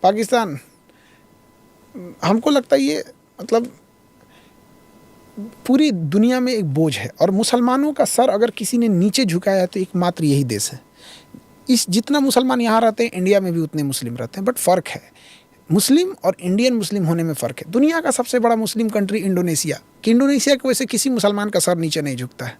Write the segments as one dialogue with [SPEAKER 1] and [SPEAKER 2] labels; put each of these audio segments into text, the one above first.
[SPEAKER 1] पाकिस्तान, हमको लगता है ये मतलब पूरी दुनिया में एक बोझ है, और मुसलमानों का सर अगर किसी ने नीचे झुकाया है तो एकमात्र यही देश है। इस जितना मुसलमान यहाँ रहते हैं इंडिया में भी उतने मुस्लिम रहते हैं, बट फ़र्क है, मुस्लिम और इंडियन मुस्लिम होने में फ़र्क है। दुनिया का सबसे बड़ा मुस्लिम कंट्री इंडोनेशिया, कि इंडोनेशिया की वजह से किसी मुसलमान का सर नीचे नहीं झुकता है।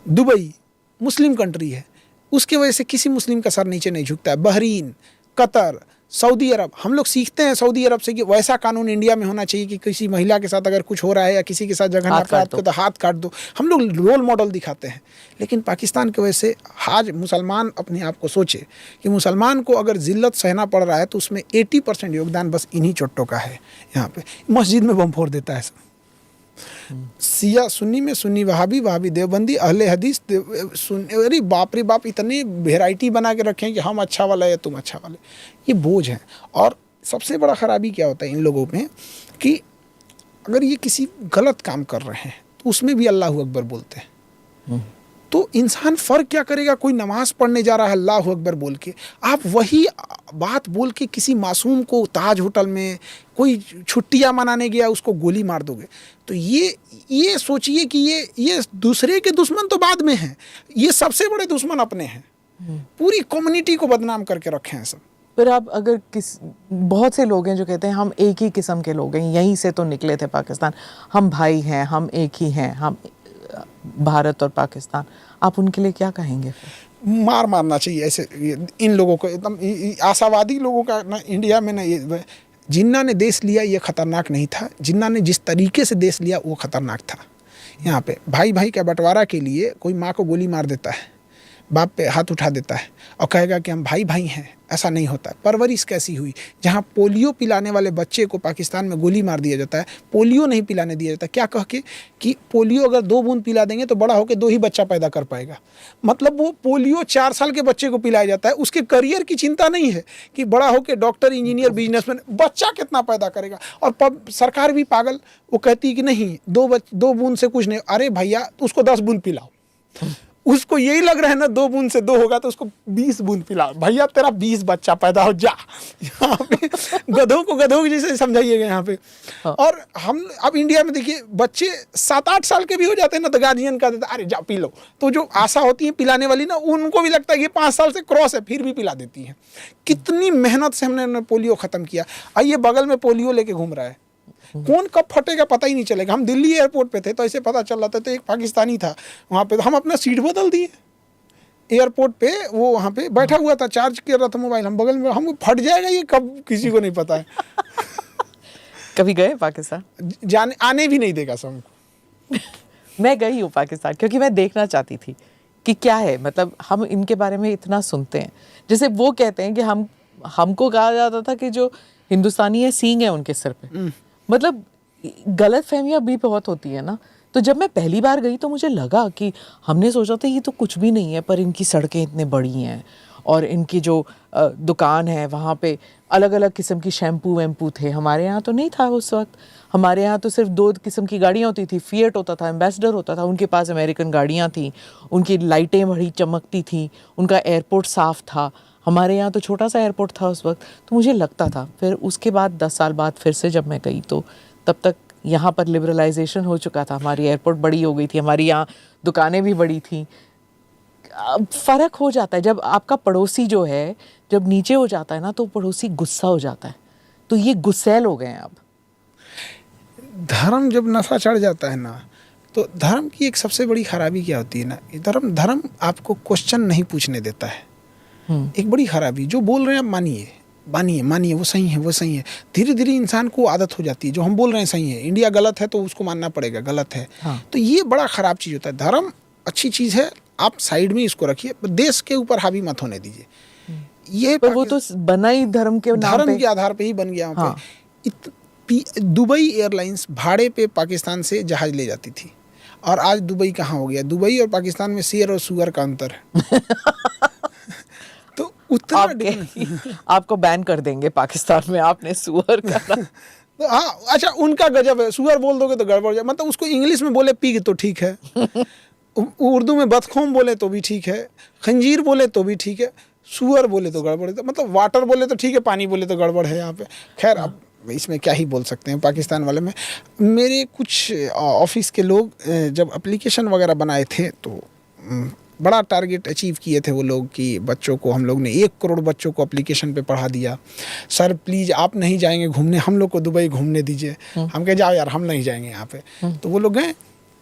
[SPEAKER 1] दुबई मुस्लिम कंट्री है, उसके वजह से किसी मुस्लिम का सर नीचे नहीं झुकता है। बहरीन, कतर, सऊदी अरब, हम लोग सीखते हैं सऊदी अरब से कि वैसा कानून इंडिया में होना चाहिए कि किसी महिला के साथ अगर कुछ हो रहा है या किसी के साथ जघन्य अपराध को तो हाथ काट दो, हम लोग रोल मॉडल दिखाते हैं। लेकिन पाकिस्तान की वजह से आज मुसलमान अपने आप को सोचे कि मुसलमान को अगर जिल्लत सहना पड़ रहा है तो उसमें 80% योगदान बस इन्हीं चोट्टों का है। यहाँ पे मस्जिद में बम फोड़ देता है सब, सिया सुन्नी में सुन्नी वहाबी, वहाबी देवबंदी, अहले हदीस, अरे बाप रे बाप, इतने वेराइटी बना के रखे हैं कि हम अच्छा वाला या तुम अच्छा वाले, ये बोझ है। और सबसे बड़ा खराबी क्या होता है इन लोगों में कि अगर ये किसी गलत काम कर रहे हैं तो उसमें भी अल्लाह अकबर बोलते हैं। तो इंसान फ़र्क क्या करेगा, कोई नमाज पढ़ने जा रहा है अल्लाह अकबर बोल के, आप वही बात बोल के किसी मासूम को ताज होटल में कोई छुट्टियां मनाने गया उसको गोली मार दोगे। तो ये सोचिए कि ये दूसरे के दुश्मन तो बाद में हैं, ये सबसे बड़े दुश्मन अपने हैं। पूरी कम्युनिटी को बदनाम करके रखे हैं सब।
[SPEAKER 2] पर आप अगर बहुत से लोग हैं जो कहते हैं हम एक ही किस्म के लोग हैं, यहीं से तो निकले थे पाकिस्तान, हम भाई हैं, हम एक ही हैं, हम भारत और पाकिस्तान, आप उनके लिए क्या कहेंगे?
[SPEAKER 1] मारना चाहिए ऐसे इन लोगों को, एकदम आशावादी लोगों का ना इंडिया में ना, ये जिन्ना ने देश लिया ये खतरनाक नहीं था, जिन्ना ने जिस तरीके से देश लिया वो खतरनाक था। यहाँ पे भाई भाई के बंटवारा के लिए कोई माँ को गोली मार देता है, बाप पे हाथ उठा देता है और कहेगा कि हम भाई भाई हैं, ऐसा नहीं होता है। परवरिश कैसी हुई, जहाँ पोलियो पिलाने वाले बच्चे को पाकिस्तान में गोली मार दिया जाता है, पोलियो नहीं पिलाने दिया जाता, क्या कह के कि पोलियो अगर 2 बूंद पिला देंगे तो बड़ा होकर 2 ही बच्चा पैदा कर पाएगा। मतलब वो पोलियो 4 साल के बच्चे को पिलाया जाता है, उसके करियर की चिंता नहीं है कि बड़ा होकर डॉक्टर, इंजीनियर, बिजनेसमैन, बच्चा कितना पैदा करेगा। और सरकार भी पागल, वो कहती है कि नहीं 2 बूंद से कुछ नहीं। अरे भैया उसको 10 बूंद पिलाओ, उसको यही लग रहा है ना 2 बूंद से 2 होगा तो उसको 20 बूंद पिला, भैया तेरा 20 बच्चा पैदा हो जा। यहाँ पे गधों को गधों के जैसे समझाइएगा यहाँ पे। हाँ। और हम अब इंडिया में देखिए बच्चे 7-8 साल के भी हो जाते हैं ना तो गार्जियन का देता अरे जा पी लो, तो जो आशा होती है पिलाने वाली ना उनको भी लगता है कि 5 साल से क्रॉस है फिर भी पिला देती है। कितनी मेहनत से हमने पोलियो ख़त्म किया, आइए बगल में पोलियो लेके घूम रहा है, कौन कब फटेगा पता ही नहीं चलेगा। हम दिल्ली एयरपोर्ट पे थे तो ऐसे पता चल रहा था, तो एक पाकिस्तानी था वहाँ पे, तो हम अपना सीट बदल दिए एयरपोर्ट पे, वो वहाँ पे बैठा हुआ था, चार्ज कर रहा था मोबाइल, हम बगल में, हमको फट जाएगा ये कब किसी को नहीं पता है।
[SPEAKER 2] कभी गए पाकिस्तान?
[SPEAKER 1] जाने आने भी नहीं देगा सब हमको।
[SPEAKER 2] मैं गई हूँ पाकिस्तान क्योंकि मैं देखना चाहती थी कि क्या है, मतलब हम इनके बारे में इतना सुनते हैं, जैसे वो कहते हैं कि हमको कहा जाता था कि जो हिंदुस्तानी है सींग है उनके सिर पे, मतलब गलत फहमियाँ भी बहुत होती है ना। तो जब मैं पहली बार गई तो मुझे लगा कि हमने सोचा था ये तो कुछ भी नहीं है, पर इनकी सड़कें इतने बड़ी हैं और इनकी जो दुकान है वहाँ पे अलग अलग किस्म की शैम्पू वैम्पू थे। हमारे यहाँ तो नहीं था उस वक्त, हमारे यहाँ तो सिर्फ 2 किस्म की गाड़ियाँ होती थी, फिएट होता था, एम्बेसडर होता था, उनके पास अमेरिकन गाड़ियाँ थी, उनकी लाइटें बड़ी चमकती थी, उनका एयरपोर्ट साफ़ था। हमारे यहाँ तो छोटा सा एयरपोर्ट था उस वक्त। तो मुझे लगता था, फिर उसके बाद 10 साल बाद फिर से जब मैं गई तो तब तक यहाँ पर लिबरलाइजेशन हो चुका था, हमारी एयरपोर्ट बड़ी हो गई थी, हमारी यहाँ दुकानें भी बड़ी थी। फ़र्क हो जाता है जब आपका पड़ोसी जो है जब नीचे हो जाता है ना तो पड़ोसी गुस्सा हो जाता है, तो ये गुस्सैल हो गए हैं अब।
[SPEAKER 1] धर्म जब नशा चढ़ जाता है ना तो धर्म की एक सबसे बड़ी खराबी क्या होती है ना, धर्म आपको क्वेश्चन नहीं पूछने देता है। एक बड़ी खराबी, जो बोल रहे हैं आप मानिए, वो सही है। धीरे धीरे इंसान को आदत हो जाती है, जो हम बोल रहे हैं सही है, इंडिया गलत है तो उसको मानना पड़ेगा गलत है। हाँ। तो ये बड़ा ख़राब चीज़ होता है। धर्म अच्छी चीज़ है, आप साइड में इसको रखिए, देश के ऊपर हावी मत होने दीजिए। ये
[SPEAKER 2] पर वो तो बना ही धर्म के
[SPEAKER 1] आधार पे ही बन गया वहाँ। हाँ। पे दुबई एयरलाइंस भाड़े पे पाकिस्तान से जहाज़ ले जाती थी, और आज दुबई कहाँ हो गया। दुबई और पाकिस्तान में शेर और सुअर का अंतर है। तो उतना
[SPEAKER 2] आपको बैन कर देंगे पाकिस्तान में, आपने सुअर का।
[SPEAKER 1] तो हाँ, अच्छा उनका गजब है, सुअर बोल दोगे तो गड़बड़ जाए। मतलब उसको इंग्लिश में बोले पिग तो ठीक है, उर्दू में बदखोम बोले तो भी ठीक है, खंजीर बोले तो भी ठीक है, सुअर बोले तो गड़बड़ है, मतलब वाटर बोले तो ठीक है, पानी बोले तो गड़बड़ है यहाँ पे। खैर अब इसमें क्या ही बोल सकते हैं पाकिस्तान वाले में। मेरे कुछ ऑफिस के लोग जब एप्लीकेशन वगैरह बनाए थे तो बड़ा टारगेट अचीव किए थे वो लोग कि बच्चों को, हम लोग ने 1 करोड़ बच्चों को एप्लीकेशन पे पढ़ा दिया। सर प्लीज़ आप नहीं जाएंगे घूमने, हम लोग को दुबई घूमने दीजिए। हम कहे जाओ यार हम नहीं जाएंगे यहाँ पे। तो वो लोग गए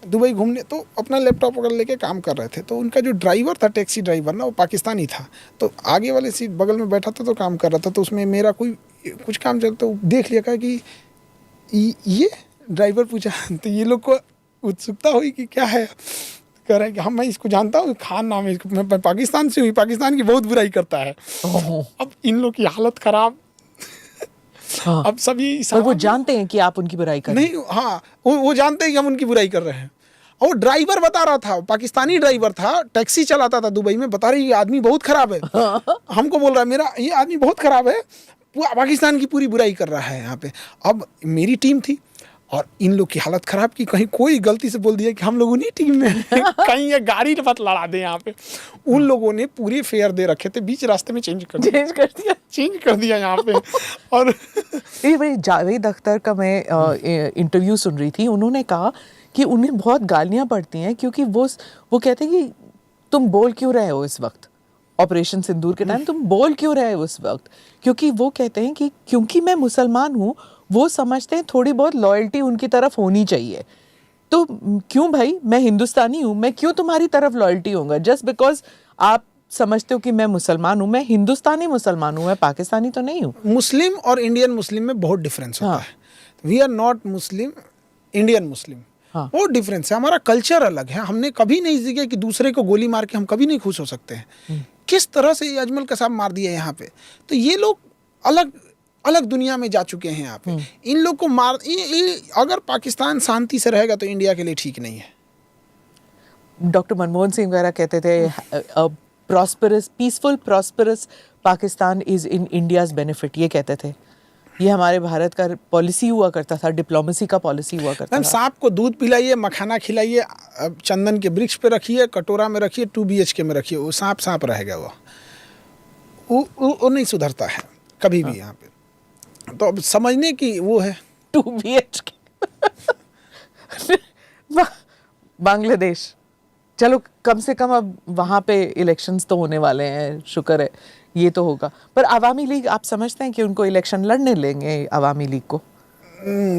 [SPEAKER 1] दुबई घूमने, तो अपना लैपटॉप वगैरह लेके काम कर रहे थे। तो उनका जो ड्राइवर था, टैक्सी ड्राइवर ना, वो पाकिस्तानी था। तो आगे वाले सीट बगल में बैठा था तो काम कर रहा था। तो उसमें मेरा कोई कुछ काम चलता, तो देख लिया, कहा कि ये ड्राइवर पूछा तो ये लोग को उत्सुकता हुई कि क्या है। कह रहे हैं कि हाँ मैं इसको जानता हूँ, खान नाम है, मैं पाकिस्तान से हुई, पाकिस्तान की बहुत बुराई करता है। अब इन लोग की हालत खराब।
[SPEAKER 2] हाँ।
[SPEAKER 1] अब सभी
[SPEAKER 2] पर वो जानते हैं कि आप उनकी बुराई कर रहे हैं।
[SPEAKER 1] नहीं, हाँ वो जानते हैं कि हम उनकी बुराई कर रहे हैं। और वो ड्राइवर बता रहा था, पाकिस्तानी ड्राइवर था, टैक्सी चलाता था दुबई में, बता रही ये आदमी बहुत खराब है। हमको बोल रहा है मेरा ये आदमी बहुत खराब है, पाकिस्तान की पूरी बुराई कर रहा है यहाँ पे। अब मेरी टीम थी और इन लोग की हालत खराब की, कहीं कोई गलती से बोल दिया कि हम लोग उन्हीं टीम में हैं, कहीं ये गाड़ी मत लड़ा दे यहाँ पे। उन लोगों ने पूरे फेयर दे रखे थे, बीच रास्ते में चेंज कर दिया यहाँ पे। और
[SPEAKER 2] ये भाई जावेद अख्तर का मैं इंटरव्यू सुन रही थी, उन्होंने कहा कि उन्हें बहुत गालियां पड़ती हैं क्योंकि वो कहते हैं कि तुम बोल क्यों रहे हो इस वक्त, ऑपरेशन सिंदूर के टाइम तुम बोल क्यों रहे हो उस वक्त, क्योंकि वो कहते हैं कि क्योंकि मैं मुसलमान हूँ, वो समझते हैं थोड़ी बहुत लॉयल्टी उनकी तरफ होनी चाहिए। तो क्यों भाई, मैं हिंदुस्तानी हूँ, मैं क्यों तुम्हारी तरफ लॉयल्टी होऊंगा जस्ट बिकॉज आप समझते हो कि मैं मुसलमान हूँ। मैं हिंदुस्तानी मुसलमान हूँ, मैं पाकिस्तानी तो नहीं हूँ।
[SPEAKER 1] मुस्लिम और इंडियन मुस्लिम में बहुत डिफरेंस होता है। We are not Muslim, Indian Muslim, बहुत डिफरेंस है। हमारा कल्चर अलग है। हमने कभी नहीं सीखा कि दूसरे को गोली मार के हम कभी नहीं खुश हो सकते हैं। किस तरह से ये अजमल कसाब मार दिया यहाँ पे, तो ये लोग अलग अलग दुनिया में जा चुके हैं यहाँ पे। इन लोग को मार अगर पाकिस्तान शांति से रहेगा तो इंडिया के लिए ठीक नहीं है।
[SPEAKER 2] डॉक्टर मनमोहन सिंह वगैरह कहते थे prosperous, peaceful prosperous Pakistan is in India's benefit, ये कहते थे। ये हमारे भारत का पॉलिसी हुआ करता था, डिप्लोमेसी का पॉलिसी हुआ करता था।
[SPEAKER 1] सांप को दूध पिलाइए, मखाना खिलाइए, चंदन के वृक्ष पे रखिए, कटोरा में रखिए, 2 BHK में रखिए, वो सांप रहेगा। वो नहीं सुधरता है कभी भी यहाँ पे। तो अब समझने की वो है
[SPEAKER 2] 2 BHK बांग्लादेश, चलो कम से कम अब वहाँ पे इलेक्शंस तो होने वाले हैं, शुक्र है ये तो होगा। पर आवामी लीग, आप समझते हैं कि उनको इलेक्शन लड़ने लेंगे आवामी लीग को?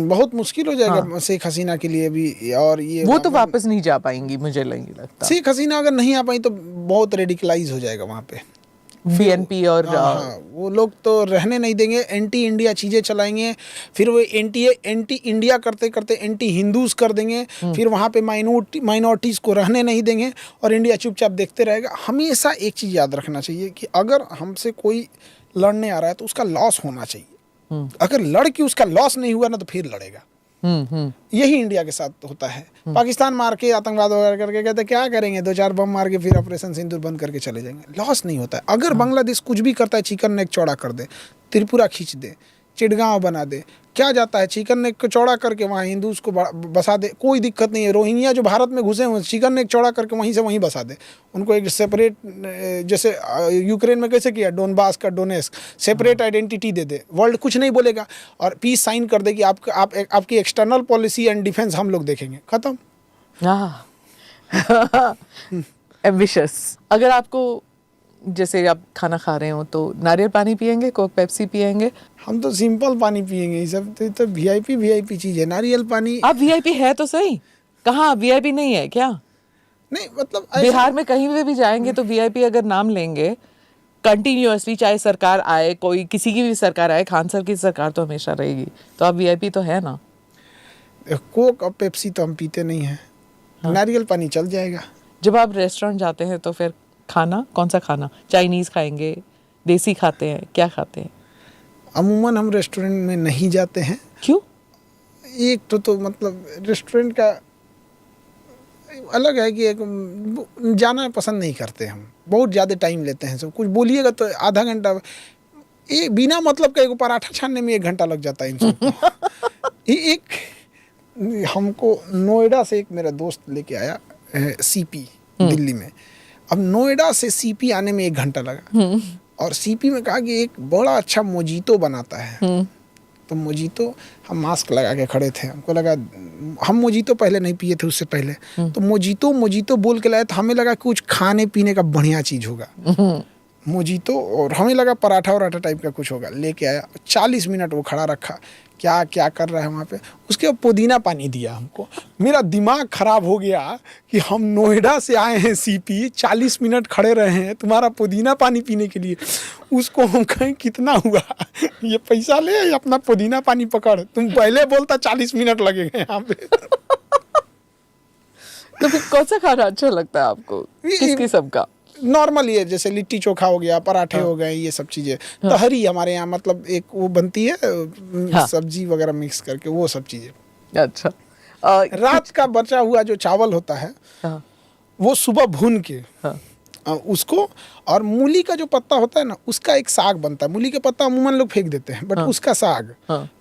[SPEAKER 1] बहुत मुश्किल हो जाएगा शेख हसीना के लिए भी। और ये
[SPEAKER 2] वो तो वापस नहीं जा पाएंगी, मुझे नहीं लगता।
[SPEAKER 1] शेख हसीना अगर नहीं आ पाई तो बहुत रेडिकलाइज हो जाएगा वहाँ पे
[SPEAKER 2] BNP और
[SPEAKER 1] वो लोग तो रहने नहीं देंगे, एंटी इंडिया चीज़ें चलाएंगे, फिर वो एंटी इंडिया करते करते एंटी हिंदूज कर देंगे, फिर वहाँ पे माइनॉरिटीज़ को रहने नहीं देंगे और इंडिया चुपचाप देखते रहेगा। हमेशा एक चीज़ याद रखना चाहिए कि अगर हमसे कोई लड़ने आ रहा है तो उसका लॉस होना चाहिए। अगर लड़ के उसका लॉस नहीं हुआ ना तो फिर लड़ेगा। यही इंडिया के साथ होता है। पाकिस्तान मार के आतंकवाद वगैरह करके कहते क्या करेंगे, 2-4 बम मार के फिर ऑपरेशन सिंदूर बंद करके चले जाएंगे, लॉस नहीं होता है। अगर बांग्लादेश कुछ भी करता है, चिकन नेक चौड़ा कर दे, त्रिपुरा खींच दे, चिटगांव बना दे, क्या जाता है, चिकन नेक को चौड़ा करके वहाँ हिंदूज को बसा दे, कोई दिक्कत नहीं है। रोहिंग्या जो भारत में घुसे हुए, चिकन नेक चौड़ा करके वहीं से वहीं बसा दे, उनको एक सेपरेट, जैसे यूक्रेन में कैसे किया, डोनबास का डोनेस्क, सेपरेट आइडेंटिटी दे दे, वर्ल्ड कुछ नहीं बोलेगा। और पीस साइन कर दे कि आपकी एक्सटर्नल पॉलिसी एंड डिफेंस हम लोग देखेंगे, खत्म।
[SPEAKER 2] एम्बिशियस। अगर आपको, जैसे आप खाना खा रहे हो तो नारियल पानी पियेंगे, कोक पेप्सी पियेंगे?
[SPEAKER 1] हम तो सिंपल पानी पियेंगे, ये सब तो VIP चीज़ है, नारियल पानी।
[SPEAKER 2] आप VIP है तो सही, कहाँ VIP नहीं है क्या?
[SPEAKER 1] नहीं मतलब
[SPEAKER 2] बिहार में कहीं पे भी जाएंगे तो VIP अगर नाम लेंगे कंटिन्यूअसली, चाहे सरकार आए, कोई किसी की भी सरकार आए, खान सर की सरकार तो हमेशा रहेगी, तो आप VIP तो है ना।
[SPEAKER 1] कोक और पेप्सी तो हम पीते नहीं हैं। नारियल पानी चल जाएगा।
[SPEAKER 2] जब आप रेस्टोरेंट जाते हैं तो फिर खाना कौन सा खाना, चाइनीज खाएंगे, देसी खाते हैं, क्या खाते हैं?
[SPEAKER 1] अमूमन हम रेस्टोरेंट में नहीं जाते हैं।
[SPEAKER 2] क्यों?
[SPEAKER 1] एक तो मतलब रेस्टोरेंट का अलग है कि एक जाना पसंद नहीं करते हम, बहुत ज़्यादा टाइम लेते हैं। सब कुछ बोलिएगा तो आधा घंटा, ये बिना मतलब का एक पराठा छानने में 1 घंटा लग जाता है इन सबको। एक हमको नोएडा से एक मेरा दोस्त लेके आया CP दिल्ली में, अब नोएडा से सीपी आने में 1 घंटा लगा, और सीपी में कहा कि एक बड़ा अच्छा मोजीतो बनाता है। तो मोजीतो, हम मास्क लगा के खड़े थे, हमको लगा, हम मोजीतो पहले नहीं पिए थे उससे पहले, तो मोजीतो बोल के लाए, तो हमें लगा कुछ खाने पीने का बढ़िया चीज़ होगा मोजीतो, और हमें लगा पराठा वराठा टाइप का कुछ होगा। लेके आया, 40 मिनट वो खड़ा रखा, क्या क्या कर रहा है वहाँ पे। उसके बाद पुदीना पानी दिया हमको। मेरा दिमाग खराब हो गया कि हम नोएडा से आए हैं सीपी, 40 मिनट खड़े रहे हैं तुम्हारा पुदीना पानी पीने के लिए। उसको हम कहें कितना हुआ, ये पैसा ले अपना पुदीना पानी पकड़, तुम पहले बोलता 40 मिनट लगेगा यहाँ पे।
[SPEAKER 2] तो फिर कौन सा खाना अच्छा लगता है आपको, किस किस्म का?
[SPEAKER 1] नॉर्मल ये जैसे लिट्टी चोखा हो गया, पराठे हो गए, ये सब चीज़ें। तहरी हमारे यहाँ मतलब एक वो बनती है, सब्जी वगैरह मिक्स करके, वो सब चीज़ें।
[SPEAKER 2] अच्छा।
[SPEAKER 1] रात का बचा हुआ जो चावल होता है, वो सुबह भून के उसको, और मूली का जो पत्ता होता है ना, उसका एक साग बनता है। मूली के पत्ता अमूमन लोग फेंक देते हैं, बट उसका साग,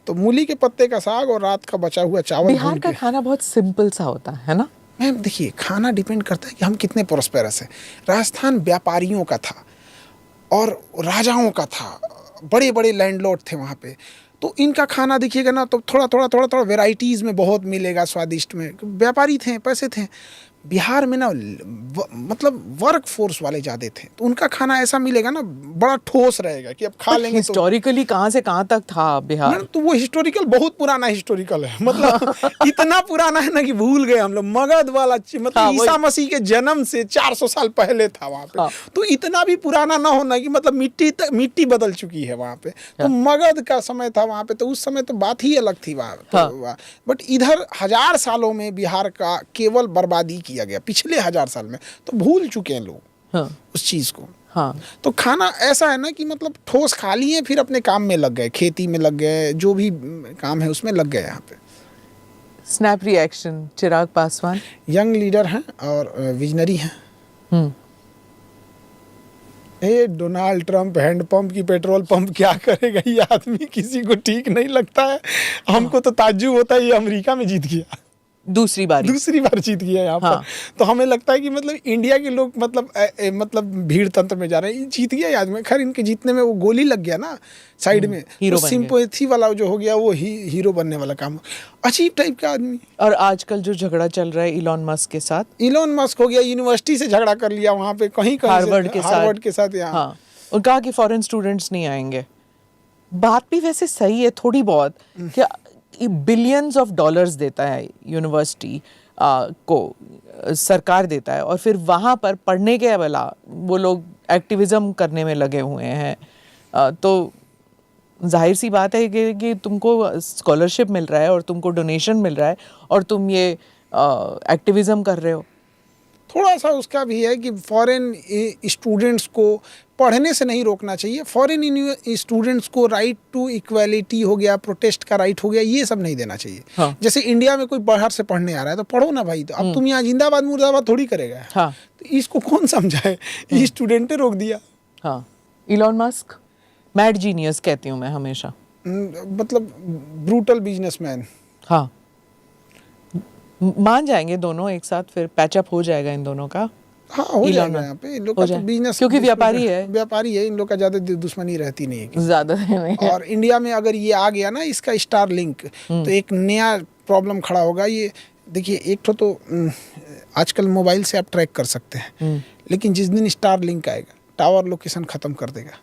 [SPEAKER 1] तो मूली के पत्ते का साग और रात का बचा हुआ चावल।
[SPEAKER 2] बिहार का खाना बहुत सिंपल सा होता है ना?
[SPEAKER 1] मैम देखिए, खाना डिपेंड करता है कि हम कितने प्रोस्पेरस हैं। राजस्थान व्यापारियों का था और राजाओं का था, बड़े बड़े लैंडलॉर्ड थे वहाँ पे। तो इनका खाना देखिएगा ना, तो थोड़ा वेराइटीज़ में बहुत मिलेगा, स्वादिष्ट में। व्यापारी थे, पैसे थे। बिहार में ना मतलब वर्क फोर्स वाले ज़्यादा थे, तो उनका खाना ऐसा मिलेगा ना, बड़ा ठोस रहेगा कि अब खा लेंगे।
[SPEAKER 2] हिस्टोरिकली कहाँ से कहाँ तक था बिहार?
[SPEAKER 1] तो वो हिस्टोरिकल बहुत पुराना हिस्टोरिकल है, मतलब इतना पुराना है ना कि भूल गए हम लोग। मगध वाला मतलब ईसा मसीह के जन्म से 400 साल पहले था वहाँ पे। तो इतना भी पुराना ना होना कि मतलब मिट्टी बदल चुकी है वहाँ पे। तो मगध का समय था वहाँ पे, तो उस समय तो बात ही अलग थी वहाँ। बट इधर 1000 सालों में बिहार का केवल बर्बादी किया गया, पिछले 1000 साल में। तो भूल चुके हैं लोग उस चीज़ को। तो खाना ऐसा है ना कि मतलब ठोस खा लिए, फिर अपने काम में लग गए, खेती में लग गए, जो भी काम है उसमें लग गए। यहाँ पे
[SPEAKER 2] snap reaction, Chirag Paswan
[SPEAKER 1] young leader हैं और विजनरी हैं। ये डोनाल्ड ट्रंप हैंडपंप की पेट्रोल पंप क्या करेगा, ये आदमी किसी को ठीक नहीं लगता है। हमको तो ताज्जुब होता है, ये अमेरिका में जीत गया, दूसरी बार जीत गया यहाँ पर। तो हमें लगता है कि मतलब इंडिया के लोग मतलब भीड़ तंत्र में जा रहे हैं, जीत गया आदमी। खैर इनके जीतने में वो गोली लग गया ना साइड में, तो सिंपैथी वाला जो हो गया, वो हीरो बनने वाला काम। अजीब टाइप का आदमी।
[SPEAKER 2] और आजकल जो झगड़ा चल रहा है इलॉन मस्क के साथ,
[SPEAKER 1] इलॉन मस्क हो गया, यूनिवर्सिटी से झगड़ा कर लिया वहाँ पे, कहीं
[SPEAKER 2] हार्वर्ड के साथ
[SPEAKER 1] यहाँ।
[SPEAKER 2] और कहा कि फॉरेन स्टूडेंट्स नहीं आएंगे। बात भी वैसे सही है थोड़ी बहुत, कि बिलियंस ऑफ डॉलर्स देता है यूनिवर्सिटी को, सरकार देता है, और फिर वहाँ पर पढ़ने के अलावा वो लोग एक्टिविज्म करने में लगे हुए हैं। तो जाहिर सी बात है कि तुमको स्कॉलरशिप मिल रहा है और तुमको डोनेशन मिल रहा है और तुम ये एक्टिविज्म कर रहे हो।
[SPEAKER 1] थोड़ा सा उसका भी है कि फॉरेन स्टूडेंट्स को पढ़ने से नहीं रोकना चाहिए। फॉरेन स्टूडेंट्स को राइट टू इक्वालिटी हो गया, प्रोटेस्ट का राइट हो गया, ये सब नहीं देना चाहिए। जैसे इंडिया में कोई बाहर से पढ़ने आ रहा है तो पढ़ो ना भाई, तो अब तुम यहाँ जिंदाबाद मुर्दाबाद थोड़ी करेगा। तो इसको कौन समझाए, ये स्टूडेंटे रोक दिया।
[SPEAKER 2] इलॉन मस्क मैड जीनियस कहती हूँ मैं हमेशा,
[SPEAKER 1] मतलब ब्रूटल बिजनेसमैन।
[SPEAKER 2] मान जाएंगे दोनों एक साथ, फिर पैचअप हो जाएगा इन दोनों का।
[SPEAKER 1] हो जाएगा यहाँ पे। इन लोग का तो बिजनेस,
[SPEAKER 2] क्योंकि व्यापारी है,
[SPEAKER 1] इन लोग का ज्यादा दुश्मनी रहती नहीं है,
[SPEAKER 2] ज्यादा नहीं है।
[SPEAKER 1] और इंडिया में अगर ये आ गया ना इसका स्टार लिंक, तो एक नया प्रॉब्लम खड़ा होगा। ये देखिए, एक तो आजकल मोबाइल से आप ट्रैक कर सकते हैं, लेकिन जिस दिन स्टार लिंक आएगा, टावर लोकेशन खत्म कर देगा,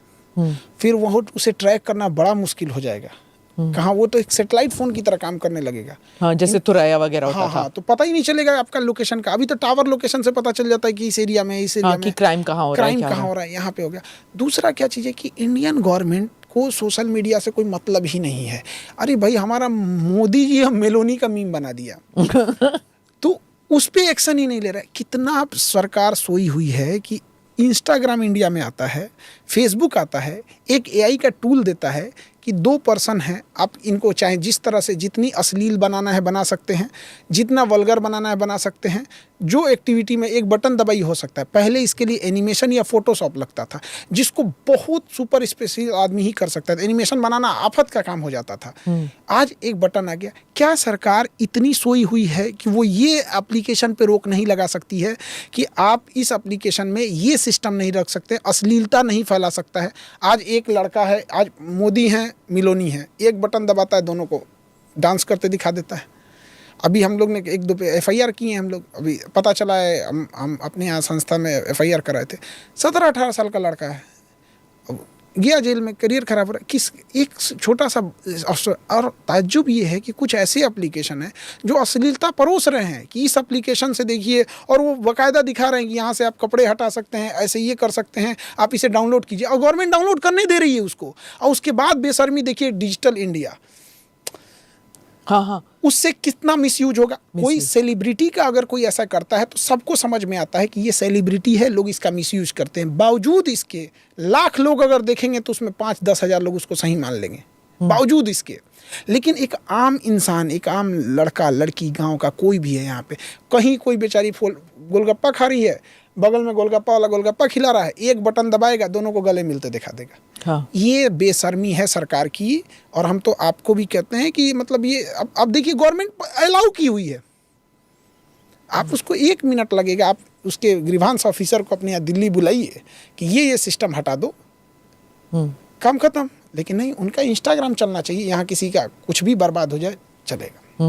[SPEAKER 1] फिर वह उसे ट्रैक करना बड़ा मुश्किल हो जाएगा। कहाँ, वो तो एक सैटेलाइट फोन की तरह काम करने लगेगा।
[SPEAKER 2] जैसे तुरैया वगैरह होता था।
[SPEAKER 1] तो पता ही नहीं चलेगा आपका लोकेशन का। अभी तो टावर लोकेशन से पता चल जाता है कि इस एरिया में, इस एरिया में
[SPEAKER 2] क्राइम कहाँ हो रहा है,
[SPEAKER 1] यहाँ पे हो गया। दूसरा क्या चीज़ है कि इंडियन गवर्नमेंट को सोशल मीडिया से कोई मतलब ही नहीं है। अरे भाई, हमारा मोदी जी हम मेलोनी का मीम बना दिया तो उस पर एक्शन ही नहीं ले रहा है। कितना सरकार सोई हुई है कि इंस्टाग्राम इंडिया में आता है, फेसबुक आता है, एक एआई का टूल देता है कि 2 पर्सन हैं, आप इनको चाहे जिस तरह से जितनी अश्लील बनाना है बना सकते हैं, जितना वल्गर बनाना है बना सकते हैं। जो एक्टिविटी में एक बटन दबाई हो सकता है। पहले इसके लिए एनिमेशन या फोटोशॉप लगता था, जिसको बहुत सुपर स्पेशल आदमी ही कर सकता था। एनिमेशन बनाना आफत का काम हो जाता था। आज एक बटन आ गया। क्या सरकार इतनी सोई हुई है कि वो ये एप्लीकेशन पे रोक नहीं लगा सकती है कि आप इस एप्लीकेशन में ये सिस्टम नहीं रख सकते, अश्लीलता नहीं फैला सकता है? आज एक लड़का है, आज मोदी हैं, मिलोनी है, एक बटन दबाता है, दोनों को डांस करते दिखा देता है। अभी हम लोग ने 1-2 पे FIR किए हैं। हम लोग अभी पता चला है, हम अपने यहाँ संस्था में FIR कराए थे। 17-18 साल का लड़का है, अब गया जेल में, करियर खराब हो रहा है। किस एक छोटा सा अवसर। और ताज्जुब ये है कि कुछ ऐसे एप्लीकेशन हैं जो अश्लीलता परोस रहे हैं कि इस एप्लीकेशन से देखिए, और वो बाकायदा दिखा रहे हैं कि यहाँ से आप कपड़े हटा सकते हैं, ऐसे ये कर सकते हैं, आप इसे डाउनलोड कीजिए। और गवर्नमेंट डाउनलोड करने दे रही है उसको। और उसके बाद बेशर्मी देखिए, डिजिटल इंडिया,
[SPEAKER 2] हाँ,
[SPEAKER 1] उससे कितना मिसयूज होगा। कोई सेलिब्रिटी का अगर कोई ऐसा करता है तो सबको समझ में आता है कि ये सेलिब्रिटी है, लोग इसका मिसयूज करते हैं। बावजूद इसके लाख लोग अगर देखेंगे तो उसमें 5-10 हज़ार लोग उसको सही मान लेंगे, बावजूद इसके। लेकिन एक आम इंसान, एक आम लड़का लड़की, गांव का कोई भी है, यहाँ पे कहीं कोई बेचारी गोलगप्पा खा रही है, बगल में गोलगप्पा वाला गोलगप्पा खिला रहा है, एक बटन दबाएगा, दोनों को गले मिलते दिखा देगा।
[SPEAKER 2] हाँ।
[SPEAKER 1] ये बेशर्मी है सरकार की। और हम तो आपको भी कहते हैं कि मतलब ये अब देखिए, गवर्नमेंट अलाउ की हुई है। आप उसको 1 मिनट लगेगा, आप उसके ग्रीवांस ऑफिसर को अपने यहाँ दिल्ली बुलाइए कि ये सिस्टम हटा दो, काम खत्म। लेकिन नहीं, उनका इंस्टाग्राम चलना चाहिए, यहाँ किसी का कुछ भी बर्बाद हो जाए चलेगा।